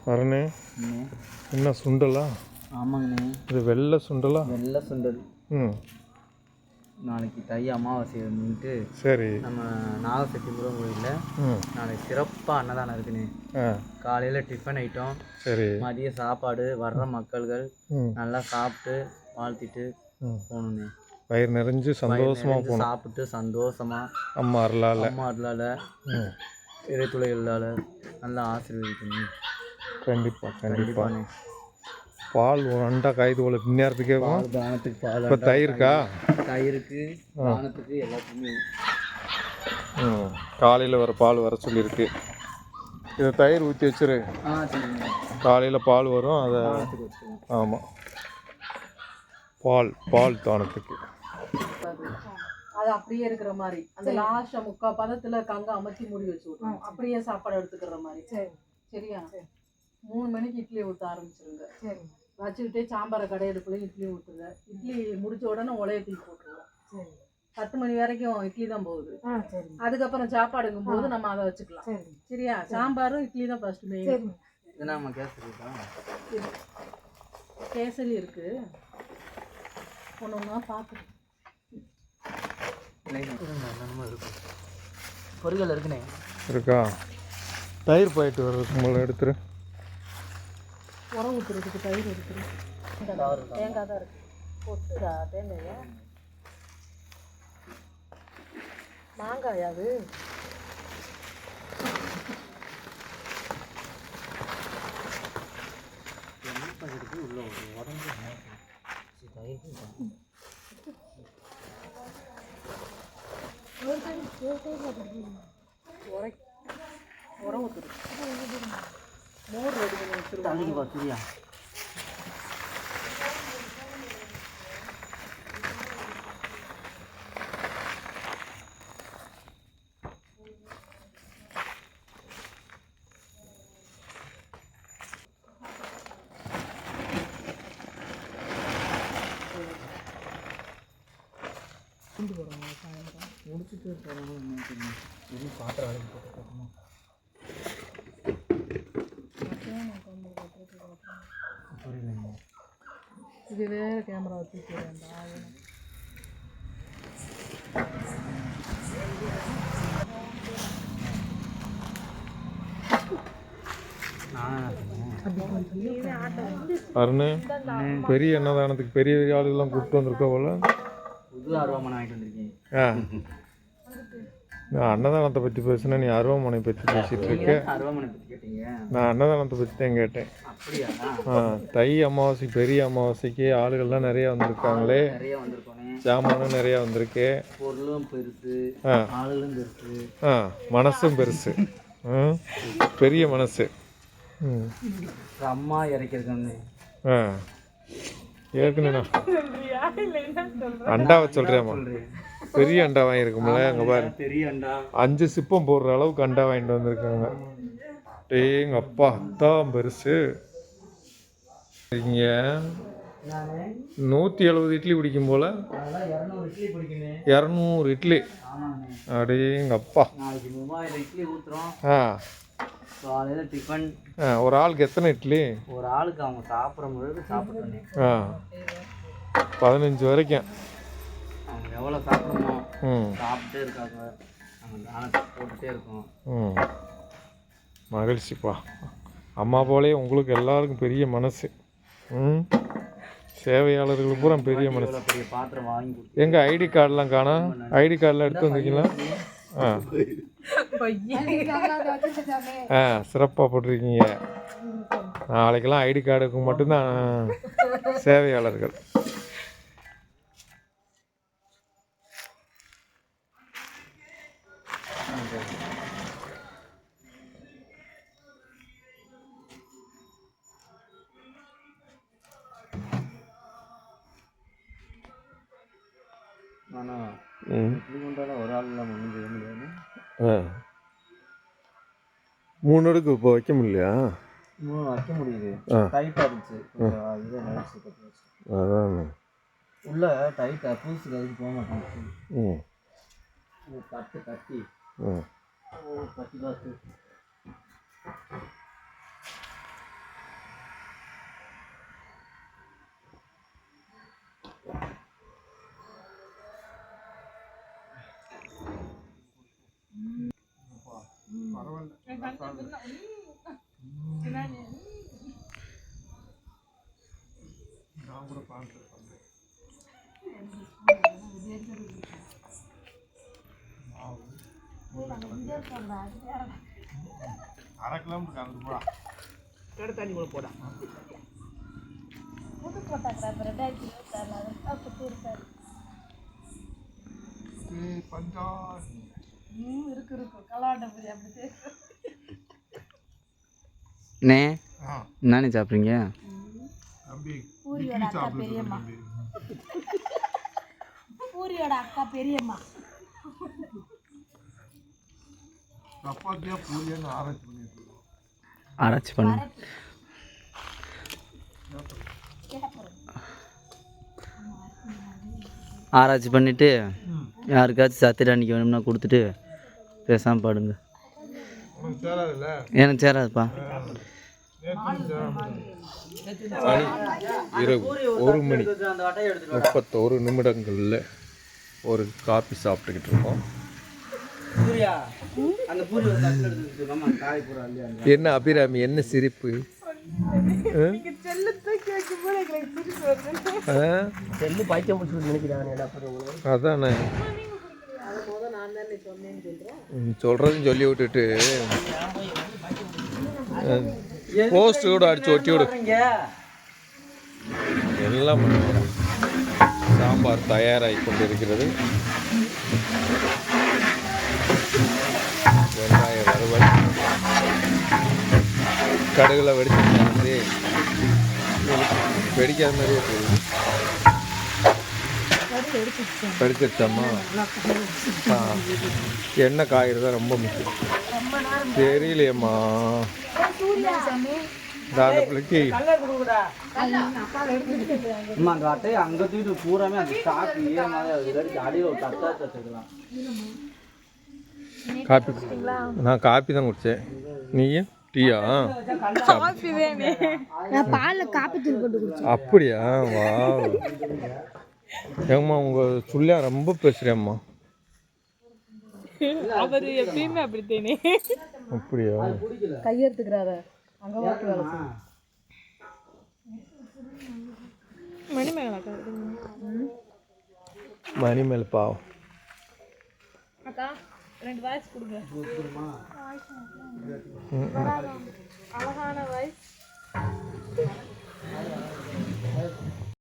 அருணே, என்ன சுண்டலா? ஆமாங்கண்ணே. இது வெள்ளை சுண்டலா? வெள்ளை சுண்டல். ம். நாளைக்கு தை அமாவாசை வந்துட்டு சரி. நம்ம நாகசக்தி முருகன் கோயிலில் நாளைக்கு சிறப்பாக அன்னதானம் இருக்குண்ணே. காலையில் டிஃபன் ஐட்டம், சரி, மதிய சாப்பாடு, வர்ற மக்கள்கள் நல்லா சாப்பிட்டு வாழ்த்திட்டு போகணுண்ணே. வயிறு நிறைஞ்சு சந்தோஷமாக போகணும். சாப்பிட்டு சந்தோஷமாக அம்மா அருளால் இறைத்துளைகளால் நல்லா ஆசீர்வதிக்கணும். கண்டிப்பாக கண்டிப்பாக. பால் அண்டா காய்து போல பின்னேறதுக்கே தானத்துக்கு பால். இப்போ தயிருக்கா? தயிருக்கு, தானத்துக்கு எல்லாத்துக்குமே. காலையில் வர பால் வர சொல்லியிருக்கு. இதை தயிர் ஊற்றி வச்சிரு. காலையில் பால் வரும், அதை ஆமாம் பால் தானத்துக்கு. அது அப்படியே இருக்கிற மாதிரி அந்த லாஸ்ட் 3/4 பதத்துல கங்க அமர்த்தி மூடி வச்சு விட்டுரும். அப்படியே சாப்பாடு எடுத்துக்கிற மாதிரி. சரியா? 3 மணிக்கு இட்லி ஊற்ற ஆரம்பிச்சிருங்க. சரி. வச்சுக்கிட்டே சாம்பாரை கடையெடுப்புலையும் இட்லி ஊற்றுங்க. இட்லி முடிச்ச உடனே உலையத்தில் போட்டுருவோம். சரி. 10 மணி வரைக்கும் இட்லி தான் போகுது. அதுக்கப்புறம் சாப்பாடுங்கும் போது நம்ம அதை வச்சுக்கலாம். சரியா? சாம்பாரும் இட்லி தான் ஃபர்ஸ்ட் மெயின். கேசரி இருக்கு, ஒன்று ஒன்றா பார்த்து பொருட்கள் இருக்குண்ணே. இருக்கா? தயிர் பாயிட்டு வர்றதுக்கு முதல்ல எடுத்துரு. உரம் ஊற்றுறதுக்கு தயிர் இருக்குது. தேங்காய் தான் இருக்குது. பொட்டுடா தேங்காயா? மாங்காயா அது? உள்ள உடம்பு உரம் ஊற்றுரு. மோர் ரெடி பண்ணி வச்சுருவாங்க. பார்த்துரியா? முடிச்சுட்டு போகிறோம். பாத்திரம் அழைச்சி போட்டு புரியலைங்க. இது வேறு கேமரா வச்சு வேண்டாம். அருண், பெரிய அன்னதானத்துக்கு பெரிய ஆளுகள்லாம் கூப்பிட்டு வந்திருக்க போல. புது அருவாமனை வாங்கிட்டு வந்திருக்கேன். நான் அன்னதானத்தை பற்றி பேசுனேன், நீ அருவாமனை பற்றி பேசிட்டு இருக்க. நான் அன்னதானத்தை பற்றி தான் கேட்டேன். தை அமாவாசை பெரிய அமாவாசைக்கு ஆளுகள்லாம் நிறைய வந்திருக்காங்களே, சாமானும் நிறைய வந்திருக்கு, பொருளும் பெருசு, ஆளுகளும் பெருசு, மனசும் பெருசு, பெரிய மனசு. அம்மா இறக்கிருக்காங்க. ஏற்கனவே அண்டாவை சொல்கிறேம்மா, பெரிய அண்டா வாங்கியிருக்கும்ல. அங்கே பாரு, பெரிய அண்டா 5 சிப்பம் போடுற அளவுக்கு அண்டா வாங்கிட்டு வந்திருக்காங்க. எங்க அப்பா அதான் பெருசு. இங்கே 170 இட்லி பிடிக்கும் போல. 200 இட்லி. அப்படியே எங்க அப்பா. காலையில் டிஃபன். ஒரு ஆளுக்கு எத்தனை இட்லி? ஒரு ஆளுக்கு அவங்க சாப்பிட்ற முறைக்கு சாப்பிட்றேன். 15 வரைக்கும் அவங்க எவ்வளோ சாப்பிடணும் சாப்பிட்டே இருக்காங்க. நாங்கள் தானத்தை போட்டுகிட்டே இருக்கோம். மகிழ்ச்சிப்பா. அம்மா போலே உங்களுக்கு எல்லாருக்கும் பெரிய மனசு. சேவையாளர்களுக்கு பூரா பெரிய மனசு. பெரிய பாத்திரம் வாங்கி எங்கள் ஐடி கார்டெலாம் காணோம். ஐடி கார்டெலாம் எடுத்து வந்தீங்களா? சிறப்பாக போட்டிருக்கீங்க. நாளைக்கெல்லாம் ஐடி கார்டுக்கு மட்டும்தான் சேவையாளர்கள். ஒரு ஆள் முடியாது. 3 அடுக்கு இப்போ வைக்க முடியலையா? வைக்க முடியுது. டைட்டாக இருந்துச்சு. அதான் உள்ள டைட்டாக பூசுக்கு அதுக்கு போக மாட்டேங்குது. கட்டி கட்டி கட்டி பார்த்து நான் கூட பார்த்துருக்கேன். அரை கிலோமீட்டர் கலந்து போடா. தண்ணி கூட போடா. அண்ணே என்னண்ணே சாப்பிட்றீங்க? பூரியோட அக்கா பெரியம்மா சப்பாத்தியா பூரியான்னு ஆராய்ச்சி பண்ணு. ஆராய்ச்சி பண்ணிவிட்டு யாருக்காச்சும் சத்திர அன்றைக்கி வேணும்னா கொடுத்துட்டு பேசாமல் பாடுங்க. எனக்கு சேராதுப்பா. மணி இரவு 1 மணி 31 நிமிடங்களில் ஒரு காபி சாப்பிட்டுக்கிட்டு இருக்கோம். என்ன அபிராமி, என்ன சிரிப்பு? அதானே சொல்றதுன்னு சொல்லி விட்டுட்டு போஸ்ட் கூட அடிச்சு ஒட்டி விடு. எல்லாம் சாம்பார் தயாராகி கொண்டிருக்கிறது. வெங்காய வறுவல் கடுகுல வெடிச்சு வெடிக்காத மாதிரியே போகுது. வெடிச்சிருச்சாம்மா? எண்ணெய் காய்கறி தான் ரொம்ப முக்கியம். தெரியலையம்மா அந்த பிள்ளைக்கு அங்கே தூக்கிட்டு பூராமே அந்த ஸ்டாக் அடியில் ஒரு தட்டா தட்டுக்கலாம். காப்பி நான் காப்பி தான் குடித்தேன். நீயும் டீயா? அப்படியா? வா ஏங்கம்மா உங்கள் சொல்லியா ரொம்ப பேசுகிறேம்மா. அவர் எப்பயுமே அப்படித்தானே. அப்படியா? கையெடுத்துக்கிறாத அங்கே வாக்கி வேலை செய்யும். மணிமேல் பாவம். அக்கா 2 வாய்ஸ் கொடுங்க. அழகான